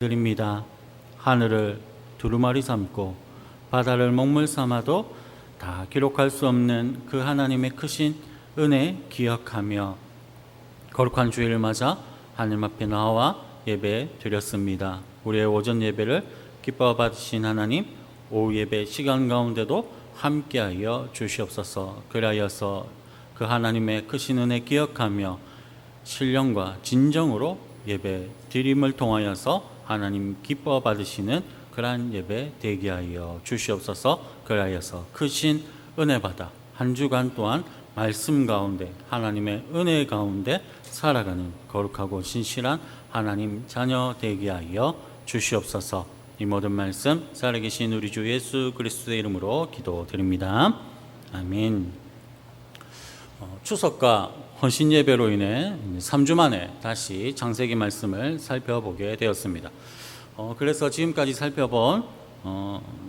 드립니다. 하늘을 두루마리 삼고 바다를 먹물 삼아도 다 기록할 수 없는 그 하나님의 크신 은혜 기억하며 거룩한 주일을 맞아 하나님 앞에 나와 예배 드렸습니다. 우리의 오전 예배를 기뻐 받으신 하나님, 오후 예배 시간 가운데도 함께하여 주시옵소서. 그리하여서 그 하나님의 크신 은혜 기억하며 신령과 진정으로 예배 드림을 통하여서 하나님 기뻐 받으시는 그러한 예배 되게 하여 주시옵소서. 그리하여서 크신 은혜 받아 한 주간 동안 말씀 가운데 하나님의 은혜 가운데 살아가는 거룩하고 신실한 하나님 자녀 되게 하여 주시옵소서. 이 모든 말씀 살아계신 우리 주 예수 그리스도의 이름으로 기도드립니다. 아멘. 추석과 헌신 예배로 인해 3주 만에 다시 창세기 말씀을 살펴보게 되었습니다. 그래서 지금까지 살펴본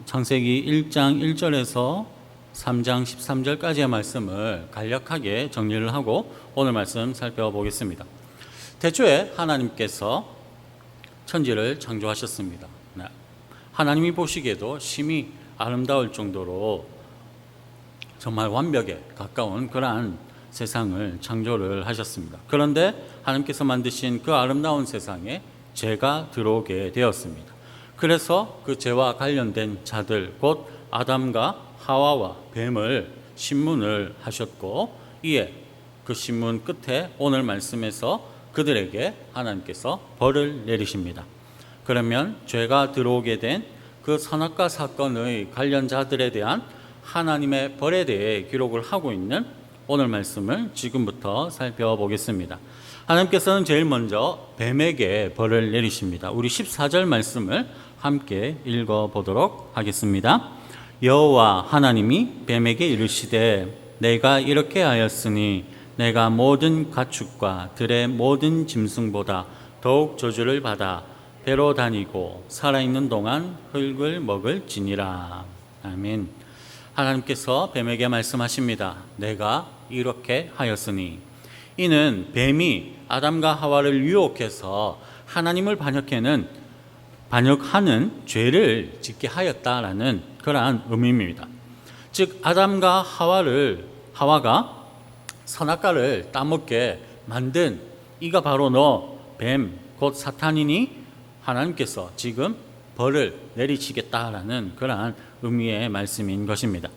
창세기 1장 1절에서 3장 13절까지의 말씀을 간략하게 정리를 하고 오늘 말씀 살펴보겠습니다. 태초에 하나님께서 천지를 창조하셨습니다. 하나님이 보시기에도 심히 아름다울 정도로 정말 완벽에 가까운 그러한 세상을 창조를 하셨습니다. 그런데 하나님께서 만드신 그 아름다운 세상에 죄가 들어오게 되었습니다. 그래서 그 죄와 관련된 자들, 곧 아담과 하와와 뱀을 신문을 하셨고, 이에 그 신문 끝에 오늘 말씀에서 그들에게 하나님께서 벌을 내리십니다. 그러면 죄가 들어오게 된 그 선악과 사건의 관련자들에 대한 하나님의 벌에 대해 기록을 하고 있는 오늘 말씀을 지금부터 살펴보겠습니다. 하나님께서는 제일 먼저 뱀에게 벌을 내리십니다. 우리 14절 말씀을 함께 읽어보도록 하겠습니다. 여호와 하나님이 뱀에게 이르시되 내가 이렇게 하였으니 내가 모든 가축과 들의 모든 짐승보다 더욱 저주를 받아 배로 다니고 살아있는 동안 흙을 먹을지니라. 아멘. 하나님께서 뱀에게 말씀하십니다. 내가 이렇게 하였으니, 이는 뱀이 아담과 하와를 유혹해서 하나님을 반역하는 죄를 짓게 하였다라는 그러한 의미입니다. 즉 아담과 하와가 선악과를 따먹게 만든 이가 바로 너 뱀 곧 사탄이니 하나님께서 지금 벌을 내리시겠다라는 그러한 의미의 말씀인 것입니다.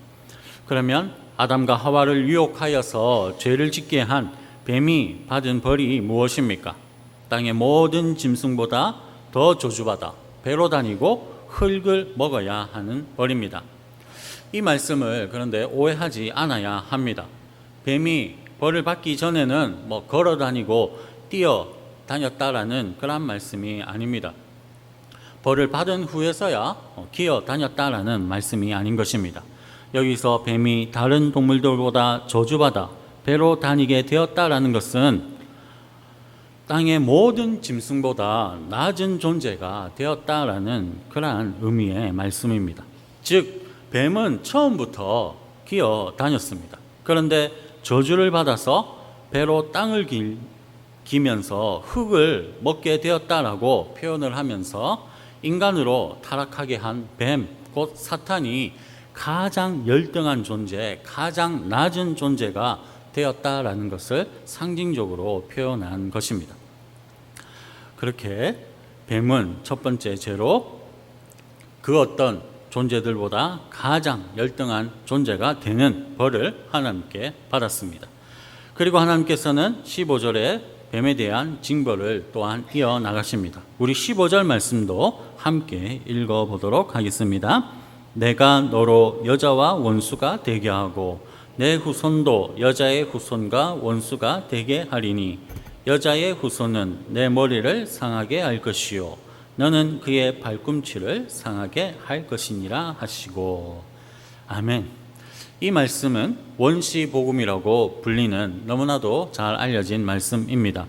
그러면 아담과 하와를 유혹하여서 죄를 짓게 한 뱀이 받은 벌이 무엇입니까? 땅의 모든 짐승보다 더 저주받아 배로 다니고 흙을 먹어야 하는 벌입니다. 이 말씀을 그런데 오해하지 않아야 합니다. 뱀이 벌을 받기 전에는 걸어 다니고 뛰어 다녔다라는 그런 말씀이 아닙니다. 벌을 받은 후에서야 기어 다녔다라는 말씀이 아닌 것입니다. 여기서 뱀이 다른 동물들보다 저주받아 배로 다니게 되었다라는 것은 땅의 모든 짐승보다 낮은 존재가 되었다라는 그러한 의미의 말씀입니다. 즉 뱀은 처음부터 기어 다녔습니다. 그런데 저주를 받아서 배로 땅을 기면서 흙을 먹게 되었다라고 표현을 하면서 인간으로 타락하게 한 뱀, 곧 사탄이 가장 열등한 존재, 가장 낮은 존재가 되었다라는 것을 상징적으로 표현한 것입니다. 그렇게 뱀은 첫 번째 죄로 그 어떤 존재들보다 가장 열등한 존재가 되는 벌을 하나님께 받았습니다. 그리고 하나님께서는 15절에 뱀에 대한 징벌을 또한 이어나가십니다. 우리 15절 말씀도 함께 읽어보도록 하겠습니다. 내가 너로 여자와 원수가 되게 하고 내 후손도 여자의 후손과 원수가 되게 하리니 여자의 후손은 내 머리를 상하게 할 것이요 너는 그의 발꿈치를 상하게 할 것이니라 하시고. 아멘. 이 말씀은 원시복음이라고 불리는 너무나도 잘 알려진 말씀입니다.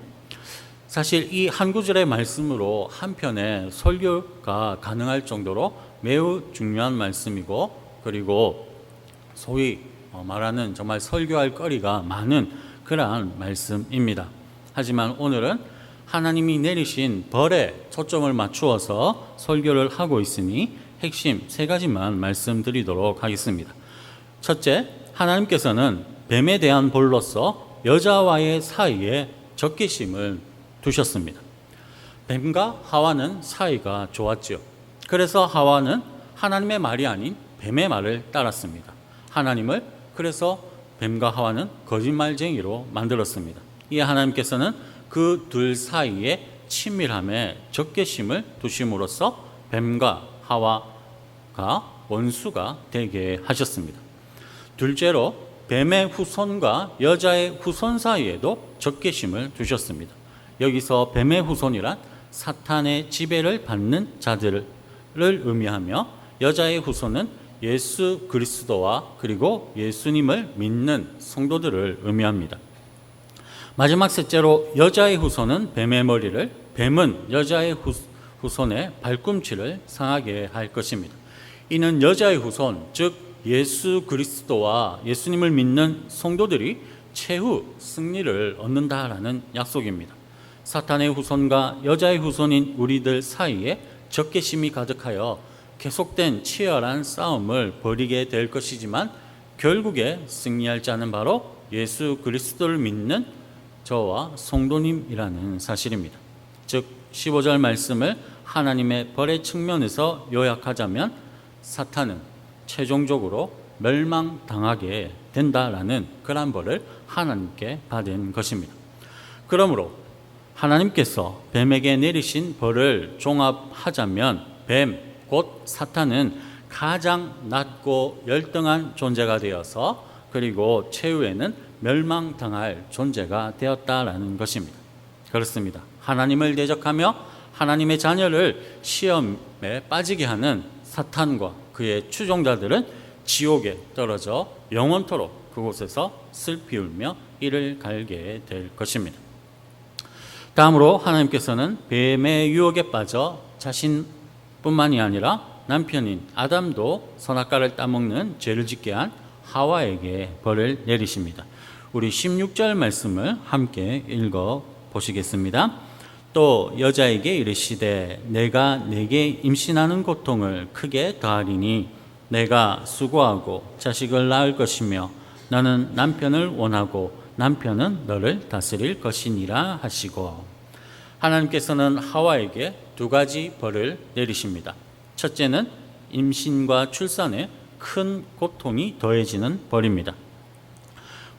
사실 이 한 구절의 말씀으로 한편의 설교가 가능할 정도로 매우 중요한 말씀이고, 그리고 소위 말하는 정말 설교할 거리가 많은 그러한 말씀입니다. 하지만 오늘은 하나님이 내리신 벌에 초점을 맞추어서 설교를 하고 있으니 핵심 3가지만 말씀드리도록 하겠습니다. 첫째, 하나님께서는 뱀에 대한 벌로서 여자와의 사이에 적개심을 두셨습니다. 뱀과 하와는 사이가 좋았죠. 그래서 하와는 하나님의 말이 아닌 뱀의 말을 따랐습니다. 하나님을 그래서 뱀과 하와는 거짓말쟁이로 만들었습니다. 이에 하나님께서는 그 둘 사이에 친밀함에 적개심을 두심으로써 뱀과 하와가 원수가 되게 하셨습니다. 둘째로 뱀의 후손과 여자의 후손 사이에도 적개심을 두셨습니다. 여기서 뱀의 후손이란 사탄의 지배를 받는 자들을 의미하며 여자의 후손은 예수 그리스도와 그리고 예수님을 믿는 성도들을 의미합니다. 마지막 셋째로 여자의 후손은 뱀의 머리를, 뱀은 여자의 후손의 발꿈치를 상하게 할 것입니다. 이는 여자의 후손, 즉 예수 그리스도와 예수님을 믿는 성도들이 최후 승리를 얻는다라는 약속입니다. 사탄의 후손과 여자의 후손인 우리들 사이에 적개심이 가득하여 계속된 치열한 싸움을 벌이게 될 것이지만 결국에 승리할 자는 바로 예수 그리스도를 믿는 저와 성도님이라는 사실입니다. 즉 15절 말씀을 하나님의 벌의 측면에서 요약하자면 사탄은 최종적으로 멸망당하게 된다라는 그런 벌을 하나님께 받은 것입니다. 그러므로 하나님께서 뱀에게 내리신 벌을 종합하자면 뱀, 곧 사탄은 가장 낮고 열등한 존재가 되어서 그리고 최후에는 멸망당할 존재가 되었다라는 것입니다. 그렇습니다. 하나님을 대적하며 하나님의 자녀를 시험에 빠지게 하는 사탄과 그의 추종자들은 지옥에 떨어져 영원토록 그곳에서 슬피 울며 이를 갈게 될 것입니다. 다음으로 하나님께서는 뱀의 유혹에 빠져 자신뿐만이 아니라 남편인 아담도 선악과를 따먹는 죄를 짓게 한 하와에게 벌을 내리십니다. 우리 16절 말씀을 함께 읽어 보시겠습니다. 또 여자에게 이르시되 내가 네게 임신하는 고통을 크게 더하리니 내가 수고하고 자식을 낳을 것이며 너는 남편을 원하고 남편은 너를 다스릴 것이니라 하시고, 하나님께서는 하와에게 2가지 벌을 내리십니다. 첫째는 임신과 출산에 큰 고통이 더해지는 벌입니다.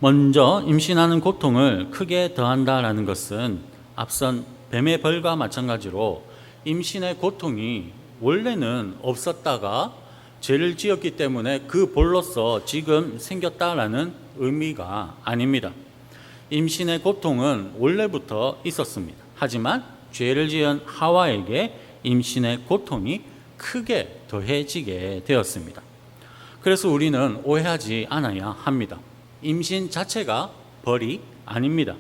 먼저 임신하는 고통을 크게 더한다라는 것은 앞선 뱀의 벌과 마찬가지로 임신의 고통이 원래는 없었다가 죄를 지었기 때문에 그 벌로서 지금 생겼다라는 의미가 아닙니다. 임신의 고통은 원래부터 있었습니다. 하지만 죄를 지은 하와에게 임신의 고통이 크게 더해지게 되었습니다. 그래서 우리는 오해하지 않아야 합니다. 임신 자체가 벌이 아닙니다.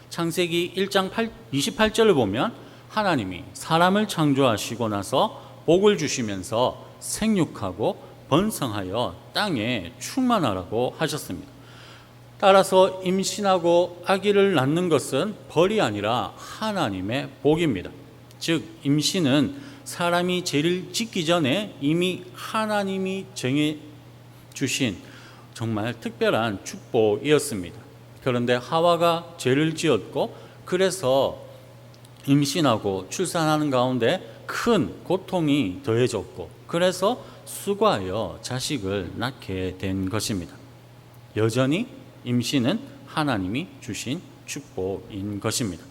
창세기 1장 28절을 보면 하나님이 사람을 창조하시고 나서 복을 주시면서 생육하고 번성하여 땅에 충만하라고 하셨습니다. 따라서 임신하고 아기를 낳는 것은 벌이 아니라 하나님의 복입니다. 즉 임신은 사람이 죄를 짓기 전에 이미 하나님이 정해 주신 정말 특별한 축복이었습니다. 그런데 하와가 죄를 지었고 그래서 임신하고 출산하는 가운데 큰 고통이 더해졌고 그래서 수고하여 자식을 낳게 된 것입니다. 여전히 임신은 하나님이 주신 축복인 것입니다.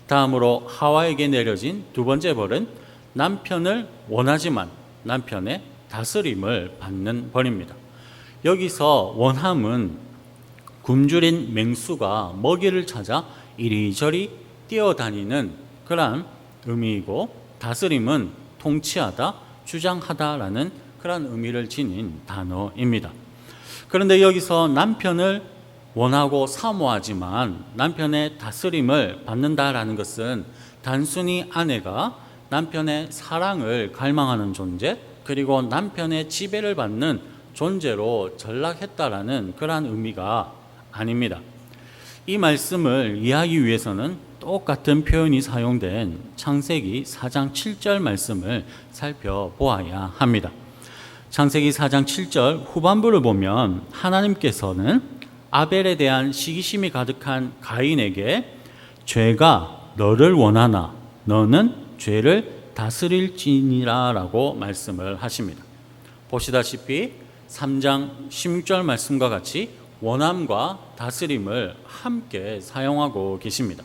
다음으로 하와에게 내려진 2번째 벌은 남편을 원하지만 남편의 다스림을 받는 벌입니다. 여기서 원함은 굶주린 맹수가 먹이를 찾아 이리저리 뛰어다니는 그런 의미이고, 다스림은 통치하다, 주장하다라는 그런 의미를 지닌 단어입니다. 그런데 여기서 남편을 원하고 사모하지만 남편의 다스림을 받는다라는 것은 단순히 아내가 남편의 사랑을 갈망하는 존재, 그리고 남편의 지배를 받는 존재로 전락했다라는 그러한 의미가 아닙니다. 이 말씀을 이해하기 위해서는 똑같은 표현이 사용된 창세기 4장 7절 말씀을 살펴보아야 합니다. 창세기 4장 7절 후반부를 보면 하나님께서는 아벨에 대한 시기심이 가득한 가인에게 죄가 너를 원하나 너는 죄를 다스릴지니라 라고 말씀을 하십니다. 보시다시피 3장 16절 말씀과 같이 원함과 다스림을 함께 사용하고 계십니다.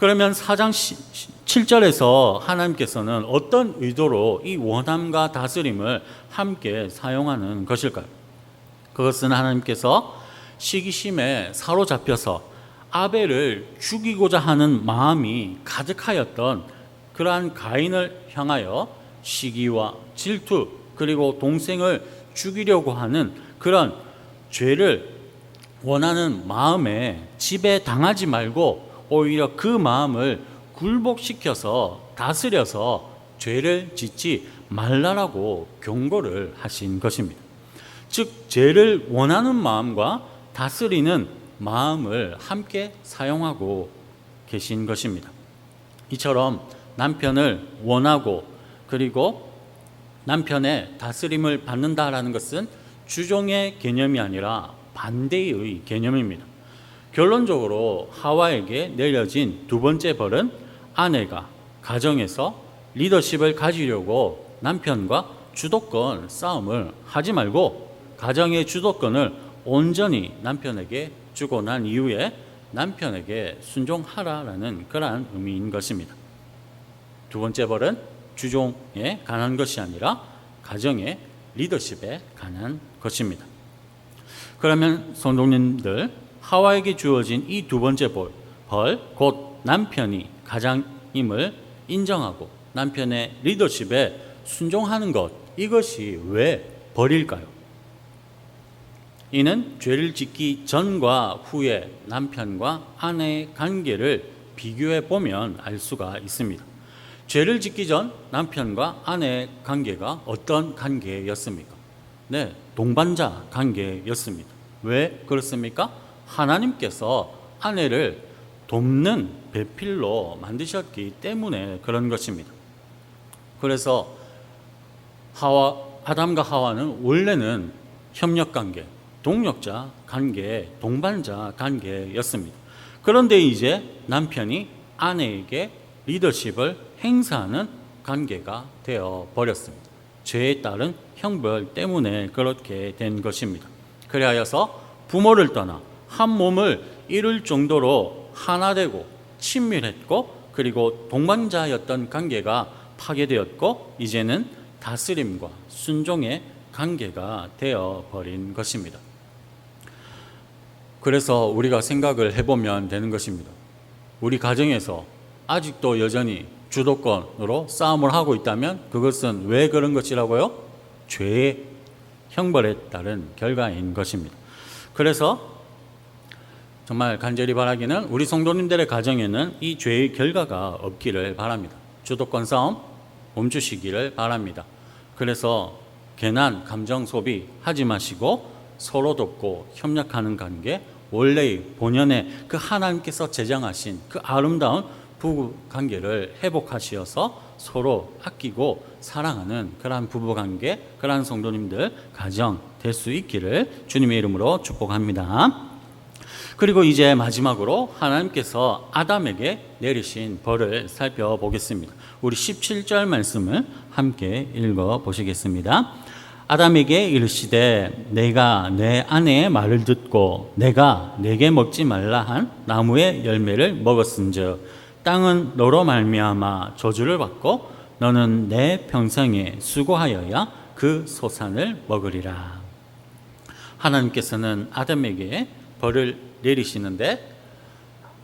그러면 4장 7절에서 하나님께서는 어떤 의도로 이 원함과 다스림을 함께 사용하는 것일까요? 그것은 하나님께서 시기심에 사로잡혀서 아벨을 죽이고자 하는 마음이 가득하였던 그러한 가인을 향하여 시기와 질투 그리고 동생을 죽이려고 하는 그런 죄를 원하는 마음에 지배당하지 말고 오히려 그 마음을 굴복시켜서 다스려서 죄를 짓지 말라라고 경고를 하신 것입니다. 즉 죄를 원하는 마음과 다스리는 마음을 함께 사용하고 계신 것입니다. 이처럼 남편을 원하고 그리고 남편의 다스림을 받는다라는 것은 주종의 개념이 아니라 반대의 개념입니다. 결론적으로 하와에게 내려진 두 번째 벌은 아내가 가정에서 리더십을 가지려고 남편과 주도권 싸움을 하지 말고 가정의 주도권을 온전히 남편에게 주고 난 이후에 남편에게 순종하라라는 그러한 의미인 것입니다. 두 번째 벌은 주종에 관한 것이 아니라 가정의 리더십에 관한 것입니다. 그러면 성도님들, 하와에게 주어진 이 두 번째 벌, 곧 남편이 가장임을 인정하고 남편의 리더십에 순종하는 것, 이것이 왜 벌일까요? 이는 죄를 짓기 전과 후에 남편과 아내의 관계를 비교해 보면 알 수가 있습니다. 죄를 짓기 전 남편과 아내의 관계가 어떤 관계였습니까? 네, 동반자 관계였습니다. 왜 그렇습니까? 하나님께서 아내를 돕는 배필로 만드셨기 때문에 그런 것입니다. 그래서 아담과 하와는 원래는 협력관계, 동력자 관계, 동반자 관계였습니다. 그런데 이제 남편이 아내에게 리더십을 행사하는 관계가 되어 버렸습니다. 죄에 따른 형벌 때문에 그렇게 된 것입니다. 그리하여서 부모를 떠나 한 몸을 이룰 정도로 하나 되고 친밀했고 그리고 동반자였던 관계가 파괴되었고 이제는 다스림과 순종의 관계가 되어 버린 것입니다. 그래서 우리가 생각을 해보면 되는 것입니다. 우리 가정에서 아직도 여전히 주도권으로 싸움을 하고 있다면 그것은 왜 그런 것이라고요? 죄의 형벌에 따른 결과인 것입니다. 그래서 정말 간절히 바라기는 우리 성도님들의 가정에는 이 죄의 결과가 없기를 바랍니다. 주도권 싸움 멈추시기를 바랍니다. 그래서 괜한 감정 소비 하지 마시고 서로 돕고 협력하는 관계, 원래의 본연의 그 하나님께서 제정하신 그 아름다운 부부 관계를 회복하시어서 서로 아끼고 사랑하는 그러한 부부 관계, 그러한 성도님들 가정 될 수 있기를 주님의 이름으로 축복합니다. 그리고 이제 마지막으로 하나님께서 아담에게 내리신 벌을 살펴보겠습니다. 우리 17절 말씀을 함께 읽어 보시겠습니다. 아담에게 이르시되 내가 내 아내의 말을 듣고 내가 내게 먹지 말라 한 나무의 열매를 먹었은즉 땅은 너로 말미암아 저주를 받고 너는 내 평생에 수고하여야 그 소산을 먹으리라. 하나님께서는 아담에게 벌을 내리시는데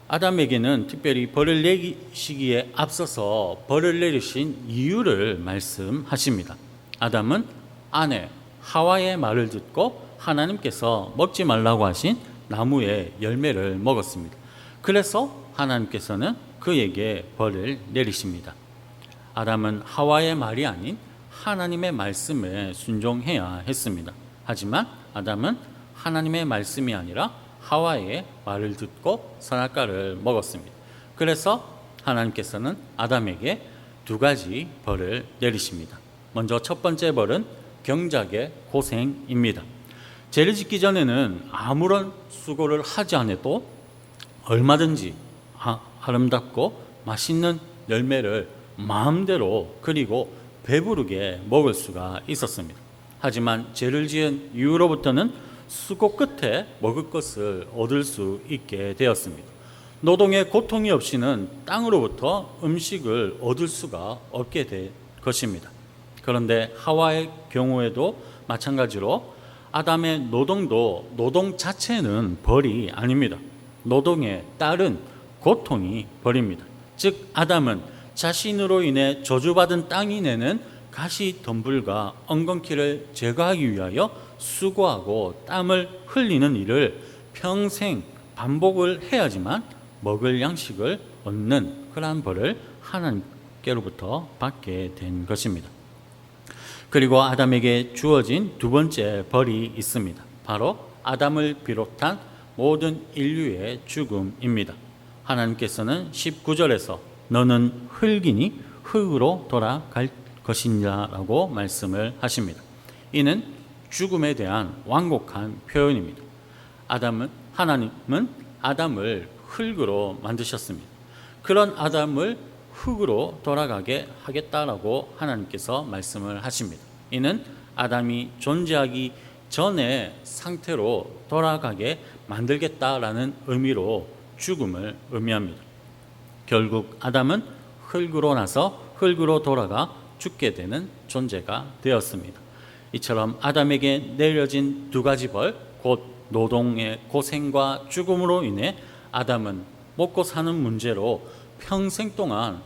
아담에게는 특별히 벌을 내리시기에 앞서서 벌을 내리신 이유를 말씀하십니다. 아담은 아내 하와의 말을 듣고 하나님께서 먹지 말라고 하신 나무의 열매를 먹었습니다. 그래서 하나님께서는 그에게 벌을 내리십니다. 아담은 하와의 말이 아닌 하나님의 말씀에 순종해야 했습니다. 하지만 아담은 하나님의 말씀이 아니라 하와의 말을 듣고 선악과를 먹었습니다. 그래서 하나님께서는 아담에게 두 가지 벌을 내리십니다. 먼저 첫 번째 벌은 경작의 고생입니다. 죄를 짓기 전에는 아무런 수고를 하지 않아도 얼마든지 아름답고 맛있는 열매를 마음대로 그리고 배부르게 먹을 수가 있었습니다. 하지만 죄를 지은 이후로부터는 수고 끝에 먹을 것을 얻을 수 있게 되었습니다. 노동의 고통이 없이는 땅으로부터 음식을 얻을 수가 없게 될 것입니다. 그런데 하와의 경우에도 마찬가지로 아담의 노동도 노동 자체는 벌이 아닙니다. 노동에 따른 고통이 벌입니다. 즉 아담은 자신으로 인해 저주받은 땅이 내는 가시 덤불과 엉겅퀴를 제거하기 위하여 수고하고 땀을 흘리는 일을 평생 반복을 해야지만 먹을 양식을 얻는 그러한 벌을 하나님께로부터 받게 된 것입니다. 그리고 아담에게 주어진 두 번째 벌이 있습니다. 바로 아담을 비롯한 모든 인류의 죽음입니다. 하나님께서는 19절에서 너는 흙이니 흙으로 돌아갈 것이니라고 말씀을 하십니다. 이는 죽음에 대한 완곡한 표현입니다. 하나님은 아담을 흙으로 만드셨습니다. 그런 아담을 흙으로 돌아가게 하겠다라고 하나님께서 말씀을 하십니다. 이는 아담이 존재하기 전의 상태로 돌아가게 만들겠다라는 의미로 죽음을 의미합니다. 결국 아담은 흙으로 나서 흙으로 돌아가 죽게 되는 존재가 되었습니다. 이처럼 아담에게 내려진 두 가지 벌, 곧 노동의 고생과 죽음으로 인해 아담은 먹고 사는 문제로 평생 동안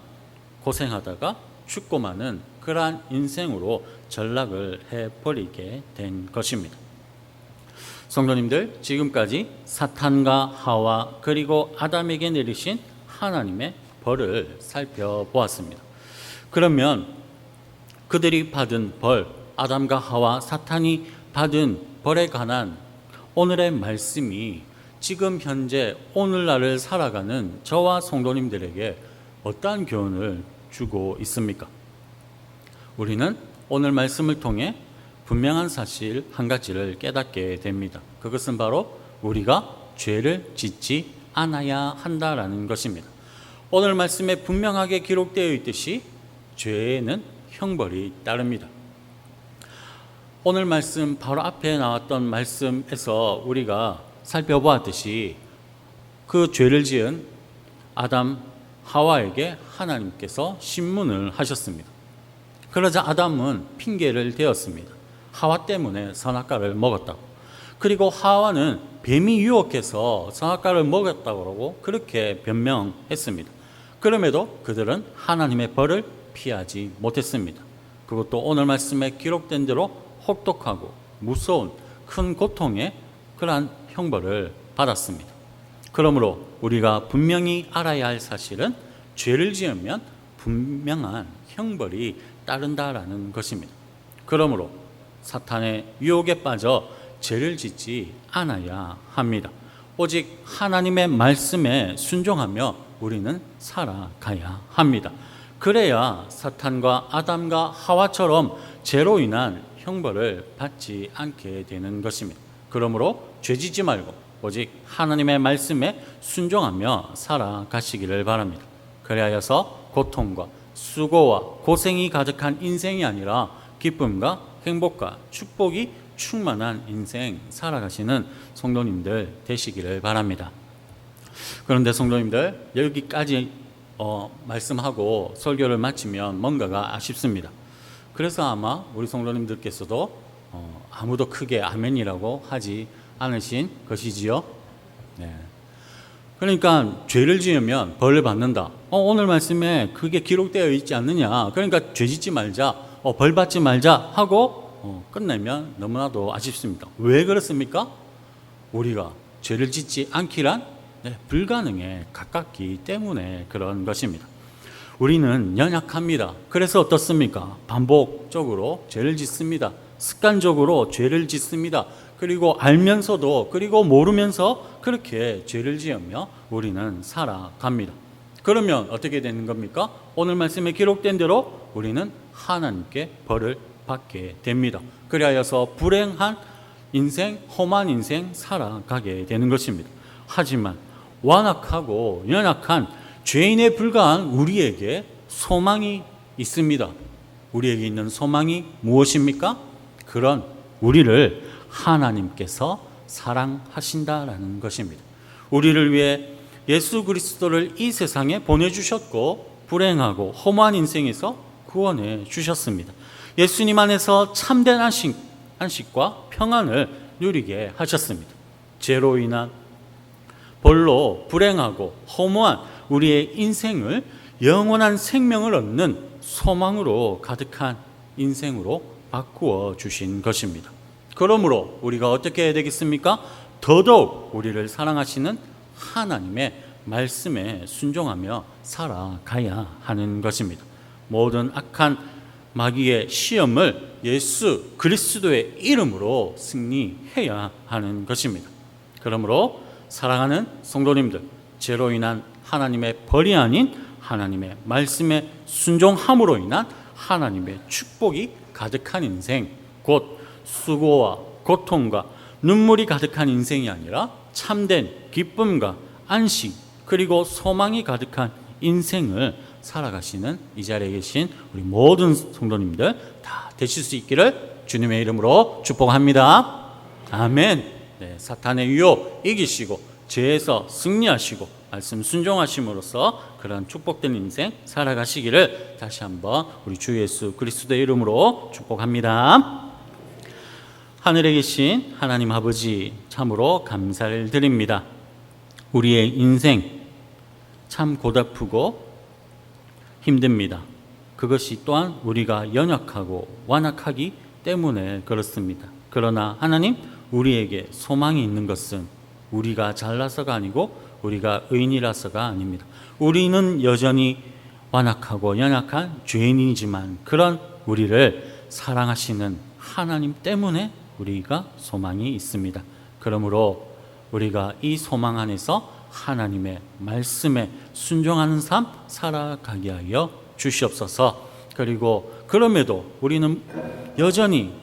고생하다가 죽고 마는 그러한 인생으로 전락을 해버리게 된 것입니다. 성도님들, 지금까지 사탄과 하와 그리고 아담에게 내리신 하나님의 벌을 살펴보았습니다. 그러면 그들이 받은 벌, 아담과 하와, 사탄이 받은 벌에 관한 오늘의 말씀이 지금 현재 오늘날을 살아가는 저와 성도님들에게 어떠한 교훈을 주고 있습니까? 우리는 오늘 말씀을 통해 분명한 사실 한 가지를 깨닫게 됩니다. 그것은 바로 우리가 죄를 짓지 않아야 한다라는 것입니다. 오늘 말씀에 분명하게 기록되어 있듯이 죄에는 형벌이 따릅니다. 오늘 말씀 바로 앞에 나왔던 말씀에서 우리가 살펴보았듯이 그 죄를 지은 아담 하와에게 하나님께서 신문을 하셨습니다. 그러자 아담은 핑계를 대었습니다. 하와 때문에 선악과를 먹었다고. 그리고 하와는 뱀이 유혹해서 선악과를 먹었다고 그렇게 변명했습니다. 그럼에도 그들은 하나님의 벌을 피하지 못했습니다. 그것도 오늘 말씀에 기록된 대로 혹독하고 무서운 큰 고통의 그러한 형벌을 받았습니다. 그러므로 우리가 분명히 알아야 할 사실은 죄를 지으면 분명한 형벌이 따른다라는 것입니다. 그러므로 사탄의 유혹에 빠져 죄를 짓지 않아야 합니다. 오직 하나님의 말씀에 순종하며 우리는 살아가야 합니다. 그래야 사탄과 아담과 하와처럼 죄로 인한 형벌을 받지 않게 되는 것입니다. 그러므로 죄짓지 말고 오직 하나님의 말씀에 순종하며 살아가시기를 바랍니다. 그리하여서 고통과 수고와 고생이 가득한 인생이 아니라 기쁨과 행복과 축복이 충만한 인생 살아가시는 성도님들 되시기를 바랍니다. 그런데 성도님들, 여기까지 말씀하고 설교를 마치면 뭔가가 아쉽습니다. 그래서 아마 우리 성도님들께서도 아무도 크게 아멘이라고 하지 않으신 것이지요. 네. 그러니까 죄를 지으면 벌을 받는다. 오늘 말씀에 그게 기록되어 있지 않느냐. 그러니까 죄 짓지 말자, 벌 받지 말자 하고 끝내면 너무나도 아쉽습니다. 왜 그렇습니까? 우리가 죄를 짓지 않기란 불가능에 가깝기 때문에 그런 것입니다. 우리는 연약합니다. 그래서 어떻습니까? 반복적으로 죄를 짓습니다. 습관적으로 죄를 짓습니다. 그리고 알면서도 그리고 모르면서 그렇게 죄를 지으며 우리는 살아갑니다. 그러면 어떻게 되는 겁니까? 오늘 말씀에 기록된 대로 우리는 하나님께 벌을 받게 됩니다. 그리하여서 불행한 인생, 험한 인생 살아가게 되는 것입니다. 하지만 완악하고 연약한 죄인에 불과한 우리에게 소망이 있습니다. 우리에게 있는 소망이 무엇입니까? 그런 우리를 하나님께서 사랑하신다라는 것입니다. 우리를 위해 예수 그리스도를 이 세상에 보내주셨고 불행하고 험한 인생에서 구원해 주셨습니다. 예수님 안에서 참된 안식과 평안을 누리게 하셨습니다. 죄로 인한 벌로 불행하고 허무한 우리의 인생을 영원한 생명을 얻는 소망으로 가득한 인생으로 바꾸어 주신 것입니다. 그러므로 우리가 어떻게 해야 되겠습니까? 더더욱 우리를 사랑하시는 하나님의 말씀에 순종하며 살아가야 하는 것입니다. 모든 악한 마귀의 시험을 예수 그리스도의 이름으로 승리해야 하는 것입니다. 그러므로 사랑하는 성도님들, 죄로 인한 하나님의 벌이 아닌 하나님의 말씀에 순종함으로 인한 하나님의 축복이 가득한 인생, 곧 수고와 고통과 눈물이 가득한 인생이 아니라 참된 기쁨과 안식 그리고 소망이 가득한 인생을 살아가시는 이 자리에 계신 우리 모든 성도님들 다 되실 수 있기를 주님의 이름으로 축복합니다. 아멘. 네, 사탄의 유혹 이기시고 죄에서 승리하시고 말씀 순종하심으로써 그런 축복된 인생 살아가시기를 다시 한번 우리 주 예수 그리스도의 이름으로 축복합니다. 하늘에 계신 하나님 아버지, 참으로 감사를 드립니다. 우리의 인생 참 고달프고 힘듭니다. 그것이 또한 우리가 연약하고 완악하기 때문에 그렇습니다. 그러나 하나님, 우리에게 소망이 있는 것은 우리가 잘나서가 아니고 우리가 의인이라서가 아닙니다. 우리는 여전히 완악하고 연약한 죄인이지만 그런 우리를 사랑하시는 하나님 때문에 우리가 소망이 있습니다. 그러므로 우리가 이 소망 안에서 하나님의 말씀에 순종하는 삶 살아가게 하여 주시옵소서. 그리고 그럼에도 우리는 여전히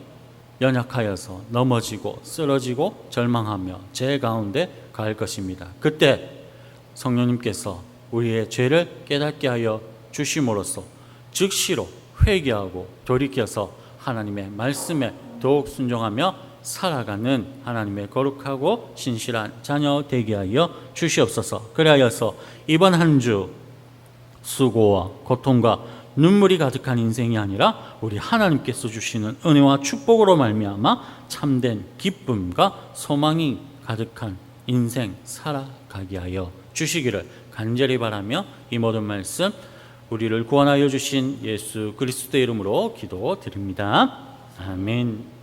연약하여서 넘어지고 쓰러지고 절망하며 죄 가운데 갈 것입니다. 그때 성령님께서 우리의 죄를 깨닫게 하여 주심으로써 즉시로 회개하고 돌이켜서 하나님의 말씀에 더욱 순종하며 살아가는 하나님의 거룩하고 신실한 자녀 되게 하여 주시옵소서. 그리하여서 이번 한 주 수고와 고통과 눈물이 가득한 인생이 아니라 우리 하나님께서 주시는 은혜와 축복으로 말미암아 참된 기쁨과 소망이 가득한 인생 살아가게 하여 주시기를 간절히 바라며 이 모든 말씀 우리를 구원하여 주신 예수 그리스도의 이름으로 기도드립니다. 아멘.